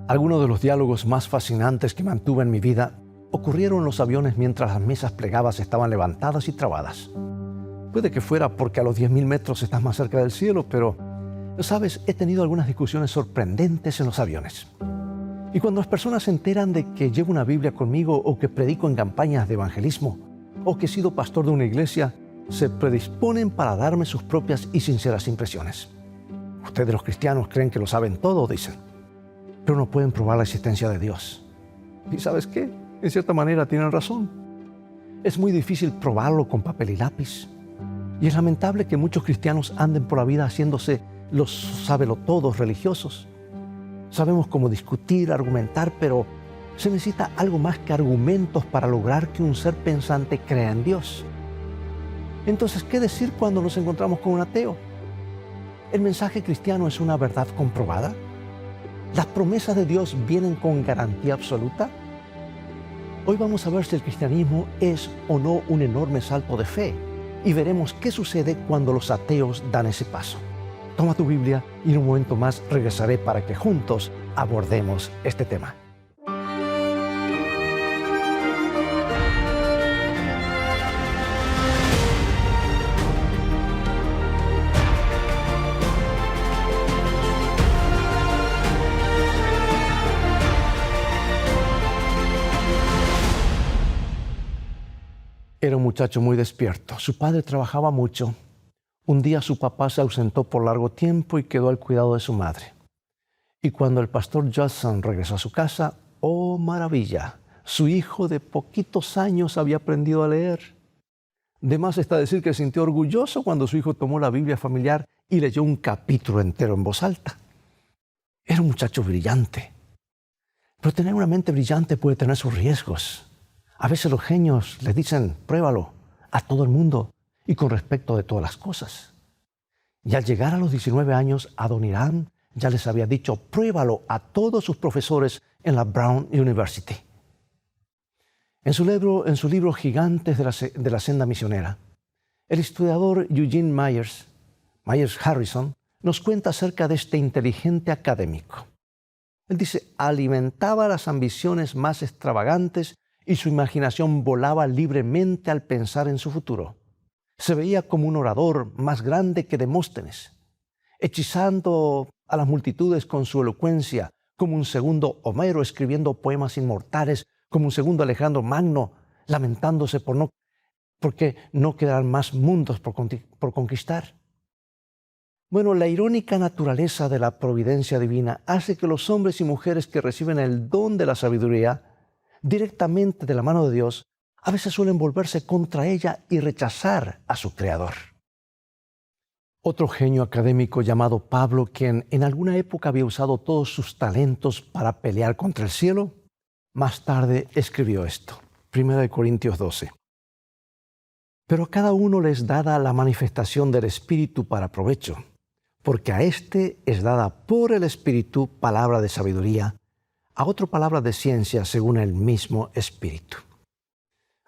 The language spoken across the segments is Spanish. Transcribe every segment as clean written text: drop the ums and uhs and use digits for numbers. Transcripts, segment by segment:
Algunos de los diálogos más fascinantes que mantuve en mi vida ocurrieron en los aviones mientras las mesas plegadas estaban levantadas y trabadas. Puede que fuera porque a los 10.000 metros estás más cerca del cielo, pero, ¿sabes? He tenido algunas discusiones sorprendentes en los aviones. Y cuando las personas se enteran de que llevo una Biblia conmigo o que predico en campañas de evangelismo o que he sido pastor de una iglesia, se predisponen para darme sus propias y sinceras impresiones. Ustedes los cristianos creen que lo saben todo, dicen, pero no pueden probar la existencia de Dios. ¿Y sabes qué? En cierta manera tienen razón. Es muy difícil probarlo con papel y lápiz. Y es lamentable que muchos cristianos anden por la vida haciéndose los sabelotodos religiosos. Sabemos cómo discutir, argumentar, pero se necesita algo más que argumentos para lograr que un ser pensante crea en Dios. Entonces, ¿qué decir cuando nos encontramos con un ateo? ¿El mensaje cristiano es una verdad comprobada? ¿Las promesas de Dios vienen con garantía absoluta? Hoy vamos a ver si el cristianismo es o no un enorme salto de fe y veremos qué sucede cuando los ateos dan ese paso. Toma tu Biblia y en un momento más regresaré para que juntos abordemos este tema. Era un muchacho muy despierto. Su padre trabajaba mucho. Un día su papá se ausentó por largo tiempo y quedó al cuidado de su madre. Y cuando el pastor Judson regresó a su casa, ¡oh maravilla! Su hijo de poquitos años había aprendido a leer. De más está decir que se sintió orgulloso cuando su hijo tomó la Biblia familiar y leyó un capítulo entero en voz alta. Era un muchacho brillante. Pero tener una mente brillante puede tener sus riesgos. A veces los genios les dicen, pruébalo a todo el mundo y con respecto de todas las cosas. Y al llegar a los 19 años, Adoniram ya les había dicho, pruébalo a todos sus profesores en la Brown University. En su libro Gigantes de la Senda Misionera, el historiador Eugene Myers Harrison nos cuenta acerca de este inteligente académico. Él dice, alimentaba las ambiciones más extravagantes y su imaginación volaba libremente al pensar en su futuro. Se veía como un orador más grande que Demóstenes, hechizando a las multitudes con su elocuencia, como un segundo Homero escribiendo poemas inmortales, como un segundo Alejandro Magno lamentándose porque no quedarán más mundos por conquistar. Bueno, la irónica naturaleza de la providencia divina hace que los hombres y mujeres que reciben el don de la sabiduría directamente de la mano de Dios, a veces suelen volverse contra ella y rechazar a su Creador. Otro genio académico llamado Pablo, quien en alguna época había usado todos sus talentos para pelear contra el cielo, más tarde escribió esto, 1 Corintios 12. Pero a cada uno le es dada la manifestación del Espíritu para provecho, porque a éste es dada por el Espíritu palabra de sabiduría, a otro palabra de ciencia según el mismo Espíritu.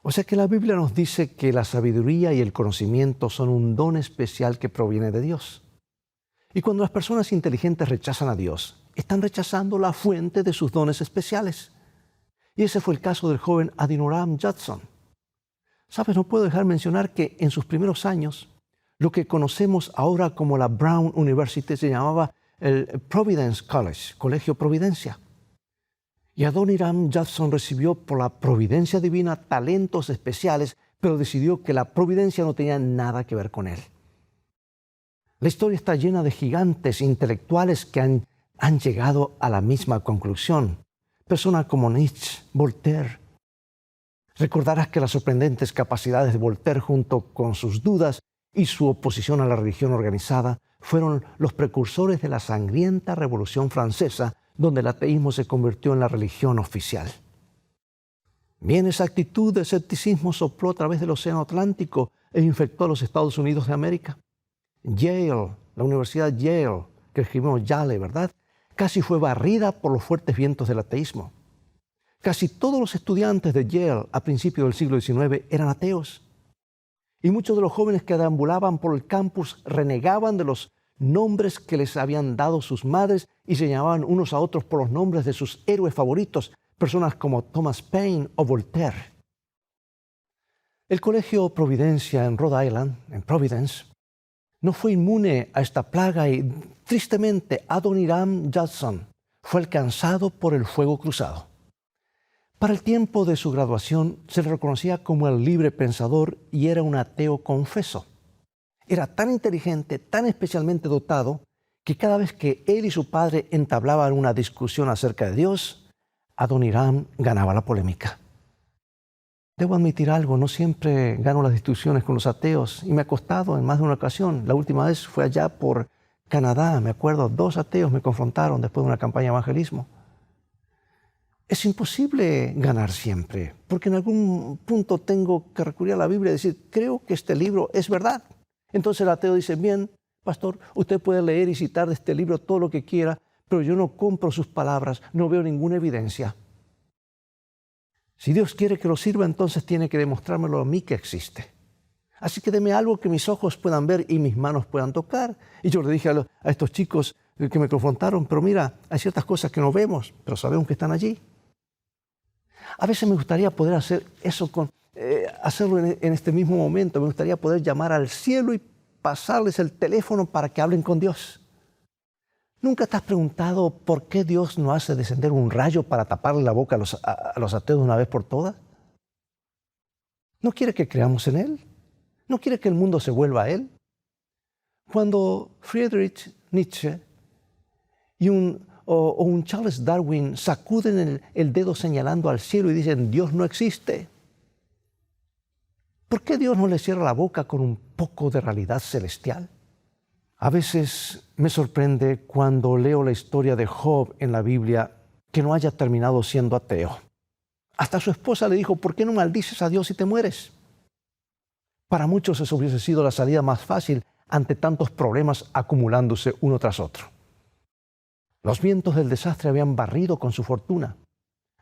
O sea que la Biblia nos dice que la sabiduría y el conocimiento son un don especial que proviene de Dios. Y cuando las personas inteligentes rechazan a Dios, están rechazando la fuente de sus dones especiales. Y ese fue el caso del joven Adoniram Judson. ¿Sabes? No puedo dejar de mencionar que en sus primeros años, lo que conocemos ahora como la Brown University se llamaba el Providence College, Colegio Providencia. Y Adoniram Judson recibió por la providencia divina talentos especiales, pero decidió que la providencia no tenía nada que ver con él. La historia está llena de gigantes intelectuales que han llegado a la misma conclusión. Personas como Nietzsche, Voltaire. Recordarás que las sorprendentes capacidades de Voltaire junto con sus dudas y su oposición a la religión organizada fueron los precursores de la sangrienta Revolución Francesa, donde el ateísmo se convirtió en la religión oficial. Bien, esa actitud de escepticismo sopló a través del Océano Atlántico e infectó a los Estados Unidos de América. Yale, la Universidad Yale, que escribimos Yale, ¿verdad?, casi fue barrida por los fuertes vientos del ateísmo. Casi todos los estudiantes de Yale a principios del siglo XIX eran ateos. Y muchos de los jóvenes que deambulaban por el campus renegaban de los nombres que les habían dado sus madres y se llamaban unos a otros por los nombres de sus héroes favoritos, personas como Thomas Paine o Voltaire. El Colegio Providencia en Rhode Island, en Providence, no fue inmune a esta plaga y tristemente Adoniram Judson fue alcanzado por el fuego cruzado. Para el tiempo de su graduación se le reconocía como el libre pensador y era un ateo confeso. Era tan inteligente, tan especialmente dotado, que cada vez que él y su padre entablaban una discusión acerca de Dios, Adoniram ganaba la polémica. Debo admitir algo, no siempre gano las discusiones con los ateos y me ha costado en más de una ocasión. La última vez fue allá por Canadá, me acuerdo, 2 ateos me confrontaron después de una campaña de evangelismo. Es imposible ganar siempre, porque en algún punto tengo que recurrir a la Biblia y decir, creo que este libro es verdad. Entonces el ateo dice, bien, pastor, usted puede leer y citar de este libro todo lo que quiera, pero yo no compro sus palabras, no veo ninguna evidencia. Si Dios quiere que lo sirva, entonces tiene que demostrármelo a mí que existe. Así que deme algo que mis ojos puedan ver y mis manos puedan tocar. Y yo le dije a estos chicos que me confrontaron, pero mira, hay ciertas cosas que no vemos, pero sabemos que están allí. A veces me gustaría poder hacer eso hacerlo en este mismo momento. Me gustaría poder llamar al cielo y pasarles el teléfono para que hablen con Dios. ¿Nunca te has preguntado por qué Dios no hace descender un rayo para taparle la boca a los ateos de una vez por todas? ¿No quiere que creamos en Él? ¿No quiere que el mundo se vuelva a Él? Cuando Friedrich Nietzsche y un Charles Darwin sacuden el dedo señalando al cielo y dicen, Dios no existe, ¿por qué Dios no le cierra la boca con un poco de realidad celestial? A veces me sorprende cuando leo la historia de Job en la Biblia que no haya terminado siendo ateo. Hasta su esposa le dijo, ¿por qué no maldices a Dios si te mueres? Para muchos eso hubiese sido la salida más fácil ante tantos problemas acumulándose uno tras otro. Los vientos del desastre habían barrido con su fortuna.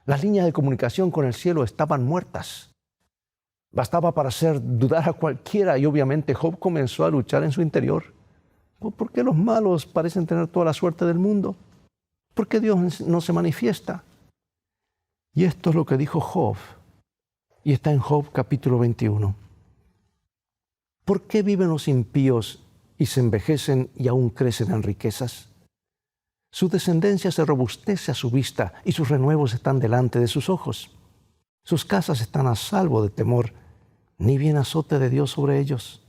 Las líneas de comunicación con el cielo estaban muertas. Bastaba para hacer dudar a cualquiera y obviamente Job comenzó a luchar en su interior. ¿Por qué los malos parecen tener toda la suerte del mundo? ¿Por qué Dios no se manifiesta? Y esto es lo que dijo Job, y está en Job capítulo 21. ¿Por qué viven los impíos y se envejecen y aún crecen en riquezas? Su descendencia se robustece a su vista y sus renuevos están delante de sus ojos. Sus casas están a salvo de temor, ni viene azote de Dios sobre ellos.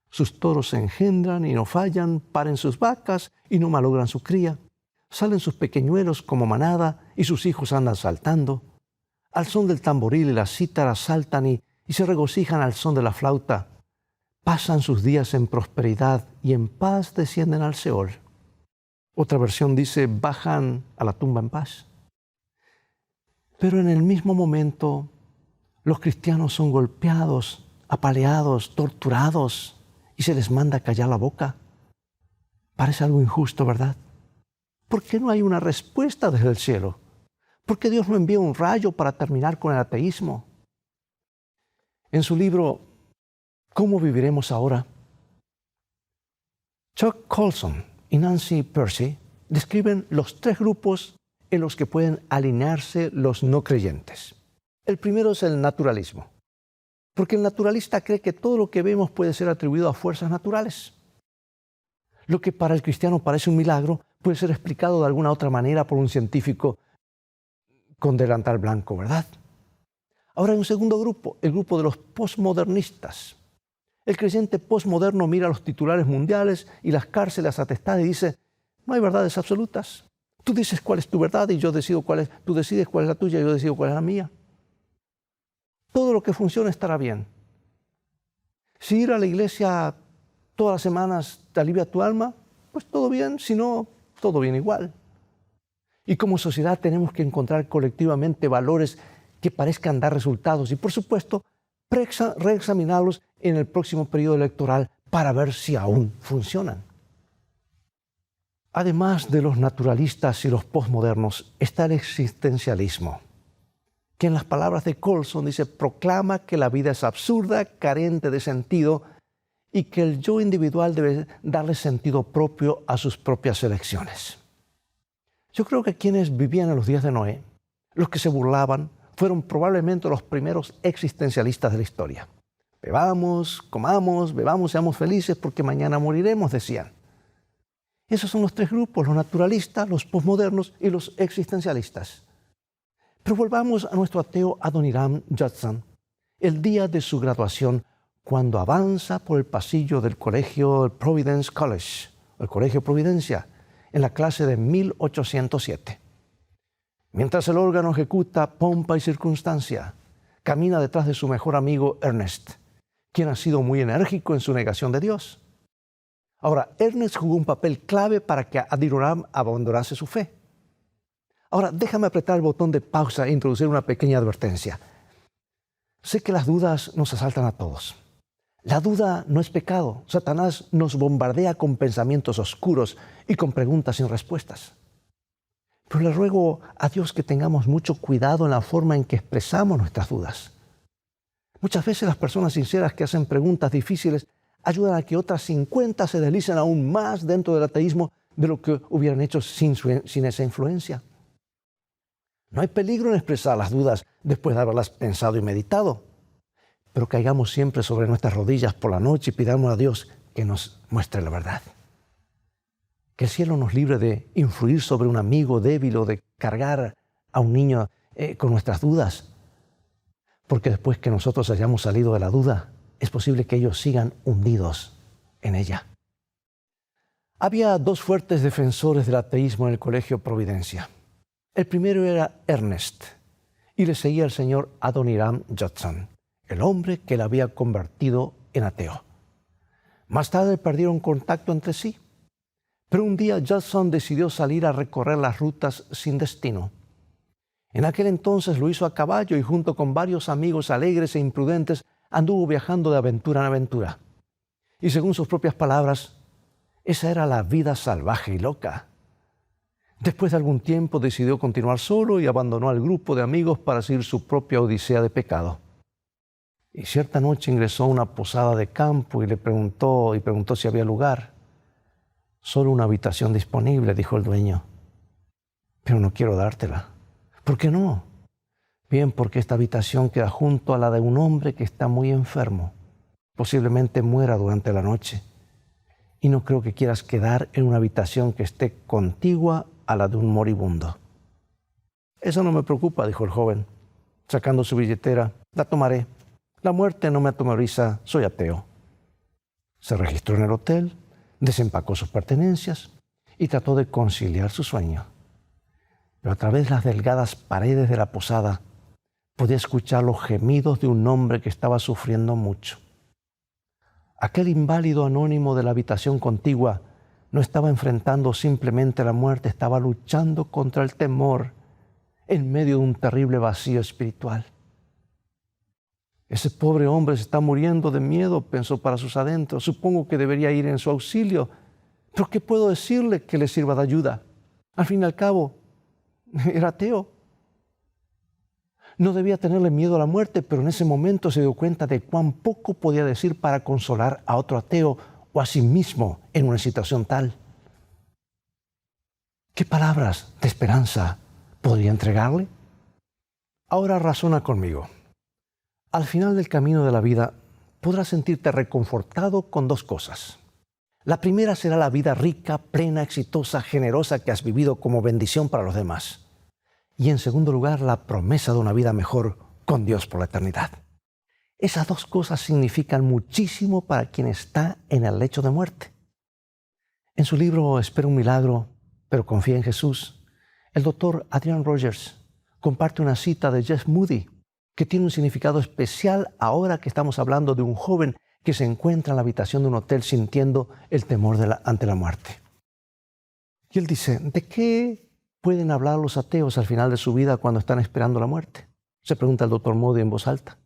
Sus toros se engendran y no fallan, paren sus vacas y no malogran su cría. Salen sus pequeñuelos como manada y sus hijos andan saltando. Al son del tamboril y la cítara saltan y se regocijan al son de la flauta. Pasan sus días en prosperidad y en paz descienden al Seol. Otra versión dice, bajan a la tumba en paz. Pero en el mismo momento, los cristianos son golpeados, apaleados, torturados, y se les manda a callar la boca. Parece algo injusto, ¿verdad? ¿Por qué no hay una respuesta desde el cielo? ¿Por qué Dios no envía un rayo para terminar con el ateísmo? En su libro, ¿Cómo viviremos ahora?, Chuck Colson y Nancy Pearcey describen los 3 grupos en los que pueden alinearse los no creyentes. El primero es el naturalismo. Porque el naturalista cree que todo lo que vemos puede ser atribuido a fuerzas naturales. Lo que para el cristiano parece un milagro puede ser explicado de alguna otra manera por un científico con delantal blanco, ¿verdad? Ahora hay un segundo grupo, el grupo de los postmodernistas. El creyente postmoderno mira los titulares mundiales y las cárceles atestadas y dice, no hay verdades absolutas. Tú dices cuál es tu verdad y yo decido cuál es, tú decides cuál es la tuya y yo decido cuál es la mía. Todo lo que funcione estará bien. Si ir a la iglesia todas las semanas te alivia tu alma, pues todo bien, si no, todo bien igual. Y como sociedad tenemos que encontrar colectivamente valores que parezcan dar resultados y, por supuesto, reexaminarlos en el próximo periodo electoral para ver si aún funcionan. Además de los naturalistas y los postmodernos, está el existencialismo, que en las palabras de Colson dice, proclama que la vida es absurda, carente de sentido y que el yo individual debe darle sentido propio a sus propias elecciones. Yo creo que quienes vivían en los días de Noé, los que se burlaban, fueron probablemente los primeros existencialistas de la historia. Bebamos, comamos, bebamos, seamos felices porque mañana moriremos, decían. Esos son los tres grupos, los naturalistas, los posmodernos y los existencialistas. Pero volvamos a nuestro ateo Adoniram Judson, el día de su graduación, cuando avanza por el pasillo del colegio Providence College, el Colegio Providencia, en la clase de 1807. Mientras el órgano ejecuta pompa y circunstancia, camina detrás de su mejor amigo Ernest, quien ha sido muy enérgico en su negación de Dios. Ahora, Ernest jugó un papel clave para que Adoniram abandonase su fe. Ahora, déjame apretar el botón de pausa e introducir una pequeña advertencia. Sé que las dudas nos asaltan a todos. La duda no es pecado. Satanás nos bombardea con pensamientos oscuros y con preguntas sin respuestas. Pero le ruego a Dios que tengamos mucho cuidado en la forma en que expresamos nuestras dudas. Muchas veces las personas sinceras que hacen preguntas difíciles ayudan a que otras 50 se deslicen aún más dentro del ateísmo de lo que hubieran hecho sin esa influencia. No hay peligro en expresar las dudas después de haberlas pensado y meditado, pero caigamos siempre sobre nuestras rodillas por la noche y pidamos a Dios que nos muestre la verdad. Que el cielo nos libre de influir sobre un amigo débil o de cargar a un niño con nuestras dudas, porque después que nosotros hayamos salido de la duda, es posible que ellos sigan hundidos en ella. Había dos fuertes defensores del ateísmo en el Colegio Providencia. El primero era Ernest, y le seguía el señor Adoniram Judson, el hombre que le había convertido en ateo. Más tarde perdieron contacto entre sí, pero un día Judson decidió salir a recorrer las rutas sin destino. En aquel entonces lo hizo a caballo y junto con varios amigos alegres e imprudentes anduvo viajando de aventura en aventura. Y según sus propias palabras, esa era la vida salvaje y loca. Después de algún tiempo decidió continuar solo y abandonó al grupo de amigos para seguir su propia odisea de pecado. Y cierta noche ingresó a una posada de campo y preguntó si había lugar. Solo una habitación disponible, dijo el dueño. Pero no quiero dártela. ¿Por qué no? Bien, porque esta habitación queda junto a la de un hombre que está muy enfermo. Posiblemente muera durante la noche. Y no creo que quieras quedar en una habitación que esté contigua a la de un moribundo. Eso no me preocupa, dijo el joven, sacando su billetera. La tomaré. La muerte no me atemoriza, soy ateo. Se registró en el hotel, desempacó sus pertenencias y trató de conciliar su sueño. Pero a través de las delgadas paredes de la posada podía escuchar los gemidos de un hombre que estaba sufriendo mucho. Aquel inválido anónimo de la habitación contigua no estaba enfrentando simplemente la muerte, estaba luchando contra el temor en medio de un terrible vacío espiritual. Ese pobre hombre se está muriendo de miedo, pensó para sus adentros. Supongo que debería ir en su auxilio. ¿Pero qué puedo decirle que le sirva de ayuda? Al fin y al cabo, era ateo. No debía tenerle miedo a la muerte, pero en ese momento se dio cuenta de cuán poco podía decir para consolar a otro ateo o a sí mismo en una situación tal. ¿Qué palabras de esperanza podría entregarle? Ahora razona conmigo. Al final del camino de la vida podrás sentirte reconfortado con dos cosas. La primera será la vida rica, plena, exitosa, generosa que has vivido como bendición para los demás. Y en segundo lugar, la promesa de una vida mejor con Dios por la eternidad. Esas dos cosas significan muchísimo para quien está en el lecho de muerte. En su libro Espera un milagro, pero confía en Jesús, el doctor Adrian Rogers comparte una cita de Jeff Moody que tiene un significado especial ahora que estamos hablando de un joven que se encuentra en la habitación de un hotel sintiendo el temor ante la muerte. Y él dice, ¿de qué pueden hablar los ateos al final de su vida cuando están esperando la muerte? Se pregunta el doctor Moody en voz alta.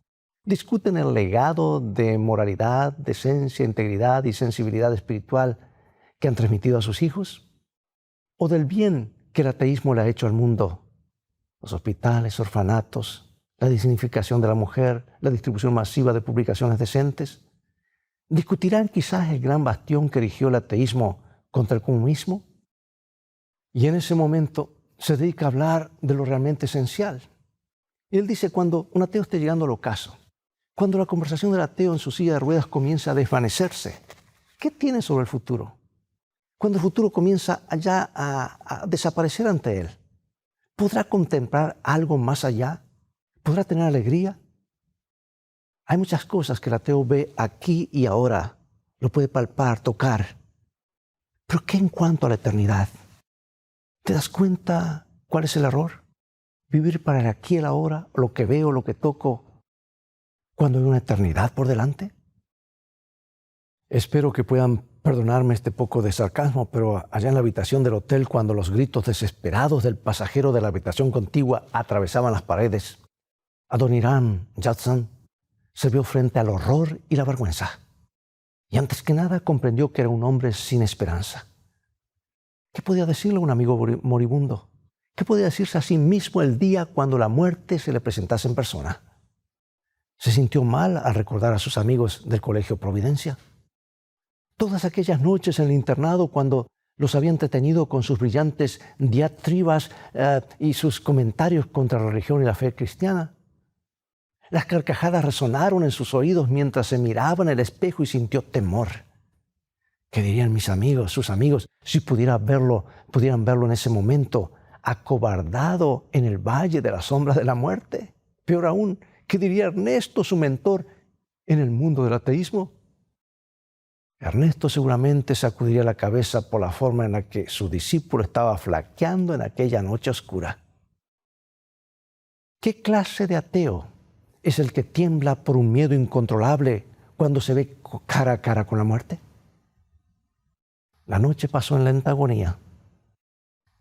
¿Discuten el legado de moralidad, decencia, integridad y sensibilidad espiritual que han transmitido a sus hijos? ¿O del bien que el ateísmo le ha hecho al mundo? Los hospitales, orfanatos, la dignificación de la mujer, la distribución masiva de publicaciones decentes. ¿Discutirán quizás el gran bastión que erigió el ateísmo contra el comunismo? Y en ese momento se dedica a hablar de lo realmente esencial. Y él dice, cuando un ateo esté llegando al ocaso, cuando la conversación del ateo en su silla de ruedas comienza a desvanecerse, ¿qué tiene sobre el futuro? Cuando el futuro comienza ya a desaparecer ante él, ¿podrá contemplar algo más allá? ¿Podrá tener alegría? Hay muchas cosas que el ateo ve aquí y ahora, lo puede palpar, tocar. ¿Pero qué en cuanto a la eternidad? ¿Te das cuenta cuál es el error? Vivir para el aquí y el ahora, lo que veo, lo que toco, cuando hay una eternidad por delante. Espero que puedan perdonarme este poco de sarcasmo, pero allá en la habitación del hotel, cuando los gritos desesperados del pasajero de la habitación contigua atravesaban las paredes, Adoniram Judson se vio frente al horror y la vergüenza. Y antes que nada comprendió que era un hombre sin esperanza. ¿Qué podía decirle a un amigo moribundo? ¿Qué podía decirse a sí mismo el día cuando la muerte se le presentase en persona? Se sintió mal al recordar a sus amigos del Colegio Providencia. Todas aquellas noches en el internado cuando los había entretenido con sus brillantes diatribas y sus comentarios contra la religión y la fe cristiana. Las carcajadas resonaron en sus oídos mientras se miraba en el espejo y sintió temor. ¿Qué dirían mis amigos, sus amigos, si pudieran verlo en ese momento, acobardado en el valle de la sombra de la muerte? Peor aún, ¿qué diría Ernesto, su mentor, en el mundo del ateísmo? Ernesto seguramente sacudiría la cabeza por la forma en la que su discípulo estaba flaqueando en aquella noche oscura. ¿Qué clase de ateo es el que tiembla por un miedo incontrolable cuando se ve cara a cara con la muerte? La noche pasó en lenta agonía.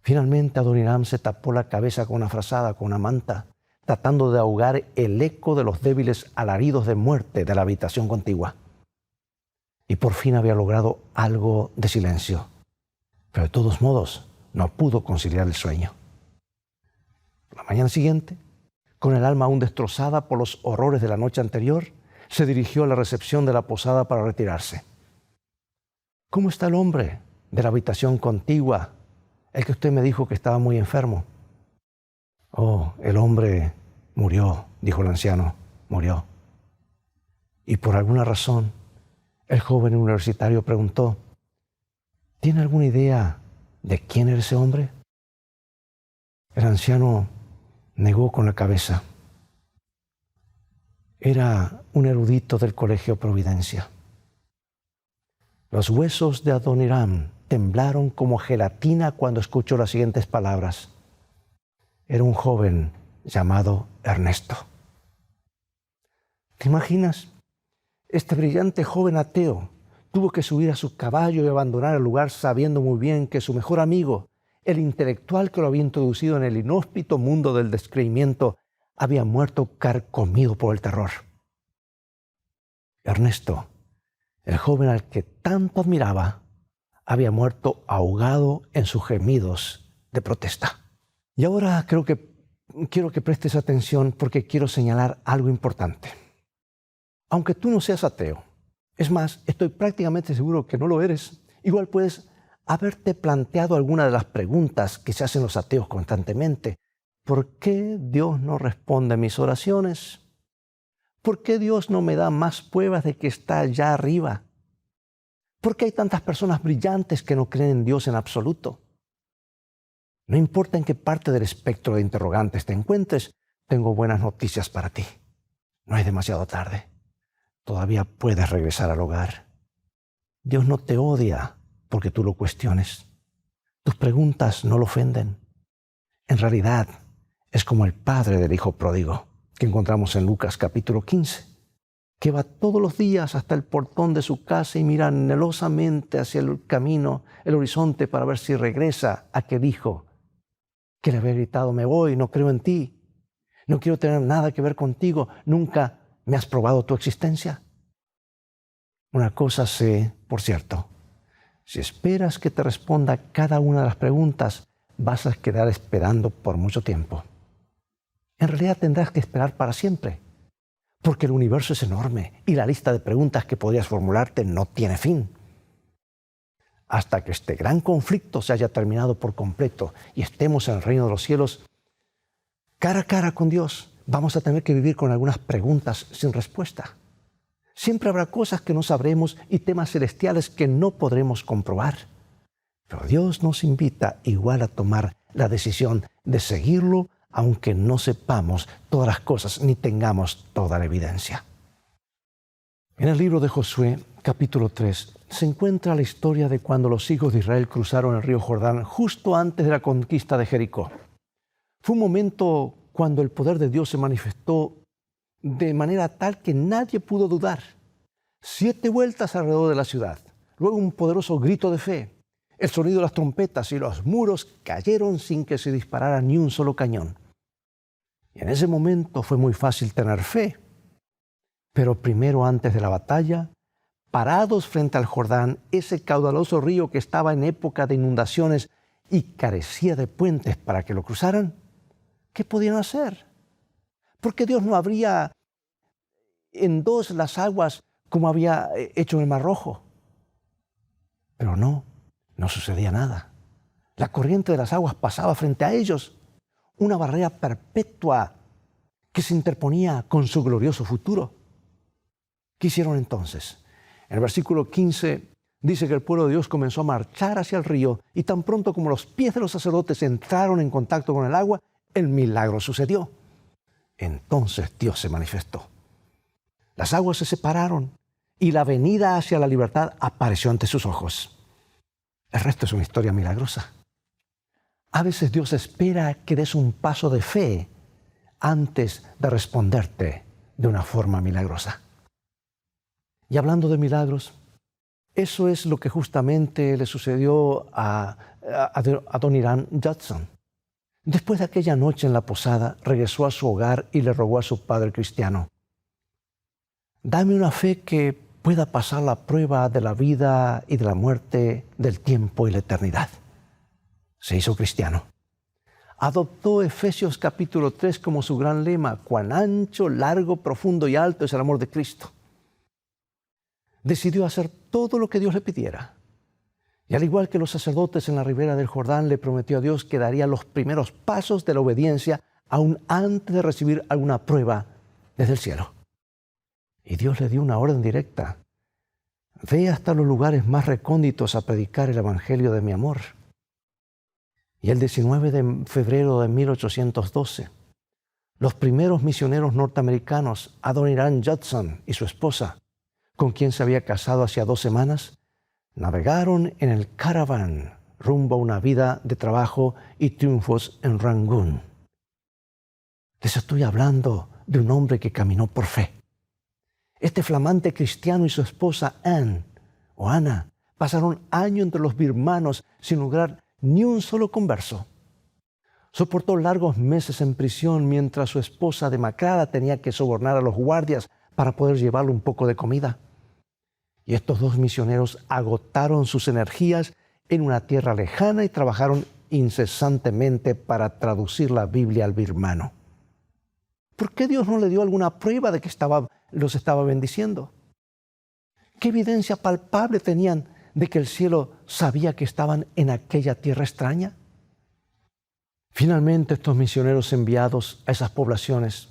Finalmente Adoniram se tapó la cabeza con una frazada, con una manta, tratando de ahogar el eco de los débiles alaridos de muerte de la habitación contigua. Y por fin había logrado algo de silencio. Pero de todos modos, no pudo conciliar el sueño. La mañana siguiente, con el alma aún destrozada por los horrores de la noche anterior, se dirigió a la recepción de la posada para retirarse. ¿Cómo está el hombre de la habitación contigua, el que usted me dijo que estaba muy enfermo? Oh, el hombre murió, dijo el anciano, murió. Y por alguna razón, el joven universitario preguntó, ¿tiene alguna idea de quién era ese hombre? El anciano negó con la cabeza. Era un erudito del Colegio Providencia. Los huesos de Adoniram temblaron como gelatina cuando escuchó las siguientes palabras. Era un joven llamado Ernesto. ¿Te imaginas? Este brillante joven ateo tuvo que subir a su caballo y abandonar el lugar sabiendo muy bien que su mejor amigo, el intelectual que lo había introducido en el inhóspito mundo del descreimiento, había muerto carcomido por el terror. Ernesto, el joven al que tanto admiraba, había muerto ahogado en sus gemidos de protesta. Y ahora quiero que prestes atención porque quiero señalar algo importante. Aunque tú no seas ateo, es más, estoy prácticamente seguro que no lo eres, igual puedes haberte planteado alguna de las preguntas que se hacen los ateos constantemente. ¿Por qué Dios no responde a mis oraciones? ¿Por qué Dios no me da más pruebas de que está allá arriba? ¿Por qué hay tantas personas brillantes que no creen en Dios en absoluto? No importa en qué parte del espectro de interrogantes te encuentres, tengo buenas noticias para ti. No es demasiado tarde. Todavía puedes regresar al hogar. Dios no te odia porque tú lo cuestiones. Tus preguntas no lo ofenden. En realidad, es como el padre del hijo pródigo que encontramos en Lucas capítulo 15, que va todos los días hasta el portón de su casa y mira anhelosamente hacia el camino, el horizonte, para ver si regresa aquel hijo que le había gritado, me voy, no creo en ti, no quiero tener nada que ver contigo, nunca me has probado tu existencia. Una cosa sé, por cierto, si esperas que te responda cada una de las preguntas, vas a quedar esperando por mucho tiempo. En realidad tendrás que esperar para siempre, porque el universo es enorme y la lista de preguntas que podrías formularte no tiene fin. Hasta que este gran conflicto se haya terminado por completo y estemos en el reino de los cielos, cara a cara con Dios, vamos a tener que vivir con algunas preguntas sin respuesta. Siempre habrá cosas que no sabremos y temas celestiales que no podremos comprobar. Pero Dios nos invita igual a tomar la decisión de seguirlo, aunque no sepamos todas las cosas ni tengamos toda la evidencia. En el libro de Josué, capítulo 3, se encuentra la historia de cuando los hijos de Israel cruzaron el río Jordán justo antes de la conquista de Jericó. Fue un momento cuando el poder de Dios se manifestó de manera tal que nadie pudo dudar. 7 vueltas alrededor de la ciudad, luego un poderoso grito de fe, el sonido de las trompetas y los muros cayeron sin que se disparara ni un solo cañón. Y en ese momento fue muy fácil tener fe. Pero primero, antes de la batalla, parados frente al Jordán, ese caudaloso río que estaba en época de inundaciones y carecía de puentes para que lo cruzaran, ¿qué podían hacer? Porque Dios no abría en dos las aguas como había hecho en el Mar Rojo. Pero no sucedía nada. La corriente de las aguas pasaba frente a ellos, una barrera perpetua que se interponía con su glorioso futuro. ¿Qué hicieron entonces? En el versículo 15 dice que el pueblo de Dios comenzó a marchar hacia el río y tan pronto como los pies de los sacerdotes entraron en contacto con el agua, el milagro sucedió. Entonces Dios se manifestó. Las aguas se separaron y la avenida hacia la libertad apareció ante sus ojos. El resto es una historia milagrosa. A veces Dios espera que des un paso de fe antes de responderte de una forma milagrosa. Y hablando de milagros, eso es lo que justamente le sucedió a Adoniram Judson. Después de aquella noche en la posada, regresó a su hogar y le rogó a su padre cristiano: dame una fe que pueda pasar la prueba de la vida y de la muerte, del tiempo y la eternidad. Se hizo cristiano. Adoptó Efesios capítulo 3 como su gran lema: cuán ancho, largo, profundo y alto es el amor de Cristo. Decidió hacer todo lo que Dios le pidiera. Y al igual que los sacerdotes en la ribera del Jordán, le prometió a Dios que daría los primeros pasos de la obediencia aún antes de recibir alguna prueba desde el cielo. Y Dios le dio una orden directa: ve hasta los lugares más recónditos a predicar el evangelio de mi amor. Y el 19 de febrero de 1812, los primeros misioneros norteamericanos, Adoniram Judson y su esposa, con quien se había casado hacía 2 semanas, navegaron en el Caravan rumbo a una vida de trabajo y triunfos en Rangún. Les estoy hablando de un hombre que caminó por fe. Este flamante cristiano y su esposa Ana pasaron años entre los birmanos sin lograr ni un solo converso. Soportó largos meses en prisión mientras su esposa demacrada tenía que sobornar a los guardias para poder llevarle un poco de comida. Y estos 2 misioneros agotaron sus energías en una tierra lejana y trabajaron incesantemente para traducir la Biblia al birmano. ¿Por qué Dios no le dio alguna prueba de que los estaba bendiciendo? ¿Qué evidencia palpable tenían de que el cielo sabía que estaban en aquella tierra extraña? Finalmente, estos misioneros enviados a esas poblaciones,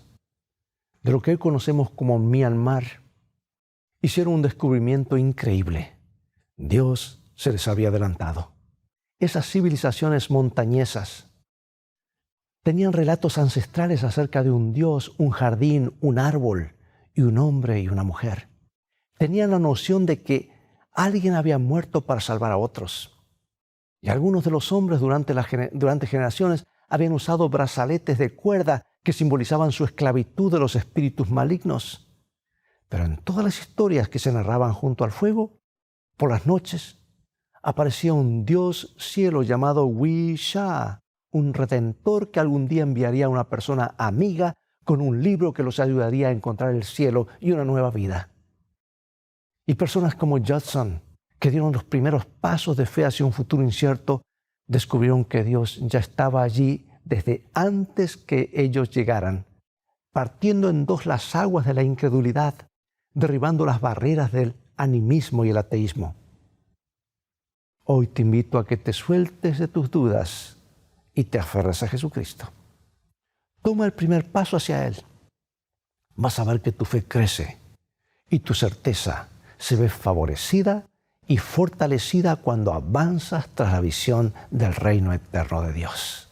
de lo que hoy conocemos como Myanmar, hicieron un descubrimiento increíble. Dios se les había adelantado. Esas civilizaciones montañesas tenían relatos ancestrales acerca de un Dios, un jardín, un árbol y un hombre y una mujer. Tenían la noción de que alguien había muerto para salvar a otros. Y algunos de los hombres durante generaciones habían usado brazaletes de cuerda que simbolizaban su esclavitud de los espíritus malignos. Pero en todas las historias que se narraban junto al fuego, por las noches, aparecía un dios cielo llamado Wisha, un redentor que algún día enviaría a una persona amiga con un libro que los ayudaría a encontrar el cielo y una nueva vida. Y personas como Judson, que dieron los primeros pasos de fe hacia un futuro incierto, descubrieron que Dios ya estaba allí desde antes que ellos llegaran, partiendo en dos las aguas de la incredulidad, derribando las barreras del animismo y el ateísmo. Hoy te invito a que te sueltes de tus dudas y te aferres a Jesucristo. Toma el primer paso hacia Él. Vas a ver que tu fe crece y tu certeza se ve favorecida y fortalecida cuando avanzas tras la visión del reino eterno de Dios.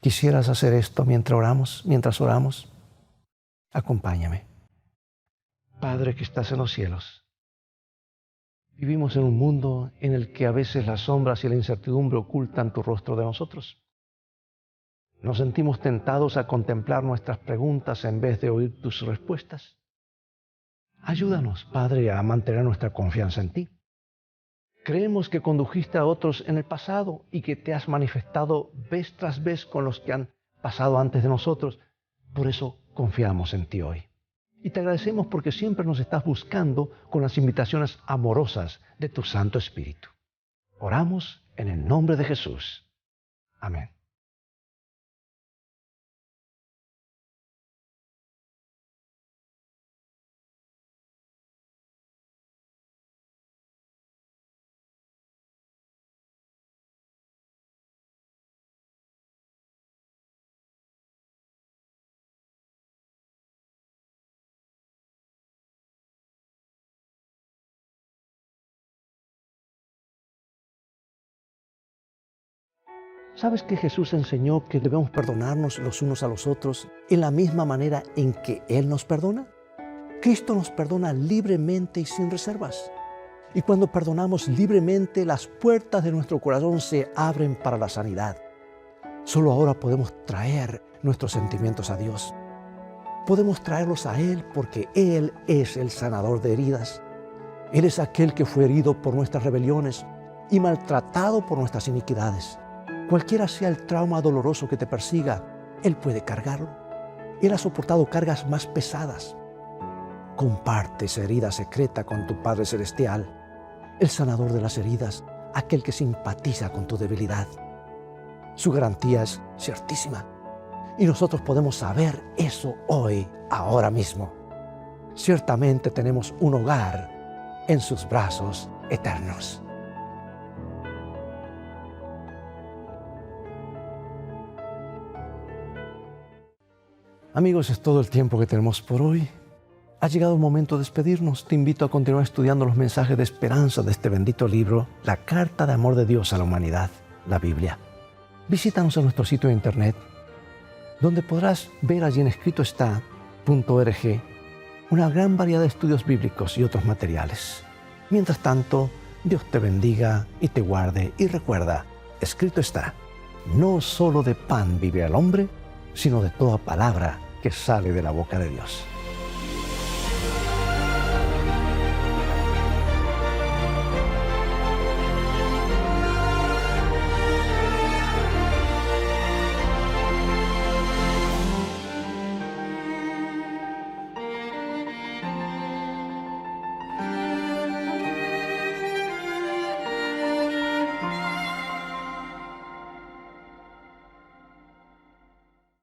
¿Quisieras hacer esto mientras oramos? Acompáñame. Padre que estás en los cielos, vivimos en un mundo en el que a veces las sombras y la incertidumbre ocultan tu rostro de nosotros. Nos sentimos tentados a contemplar nuestras preguntas en vez de oír tus respuestas. Ayúdanos, Padre, a mantener nuestra confianza en ti. Creemos que condujiste a otros en el pasado y que te has manifestado vez tras vez con los que han pasado antes de nosotros. Por eso confiamos en ti hoy. Y te agradecemos porque siempre nos estás buscando con las invitaciones amorosas de tu Santo Espíritu. Oramos en el nombre de Jesús. Amén. ¿Sabes que Jesús enseñó que debemos perdonarnos los unos a los otros en la misma manera en que Él nos perdona? Cristo nos perdona libremente y sin reservas. Y cuando perdonamos libremente, las puertas de nuestro corazón se abren para la sanidad. Solo ahora podemos traer nuestros sentimientos a Dios. Podemos traerlos a Él porque Él es el sanador de heridas. Él es aquel que fue herido por nuestras rebeliones y maltratado por nuestras iniquidades. Cualquiera sea el trauma doloroso que te persiga, Él puede cargarlo. Él ha soportado cargas más pesadas. Comparte esa herida secreta con tu Padre Celestial, el sanador de las heridas, aquel que simpatiza con tu debilidad. Su garantía es ciertísima y nosotros podemos saber eso hoy, ahora mismo. Ciertamente tenemos un hogar en sus brazos eternos. Amigos, es todo el tiempo que tenemos por hoy. Ha llegado el momento de despedirnos. Te invito a continuar estudiando los mensajes de esperanza de este bendito libro, la carta de amor de Dios a la humanidad, la Biblia. Visítanos en nuestro sitio de internet, donde podrás ver allí en escritoestá.org una gran variedad de estudios bíblicos y otros materiales. Mientras tanto, Dios te bendiga y te guarde. Y recuerda, escrito está, no solo de pan vive el hombre, sino de toda palabra que sale de la boca de Dios.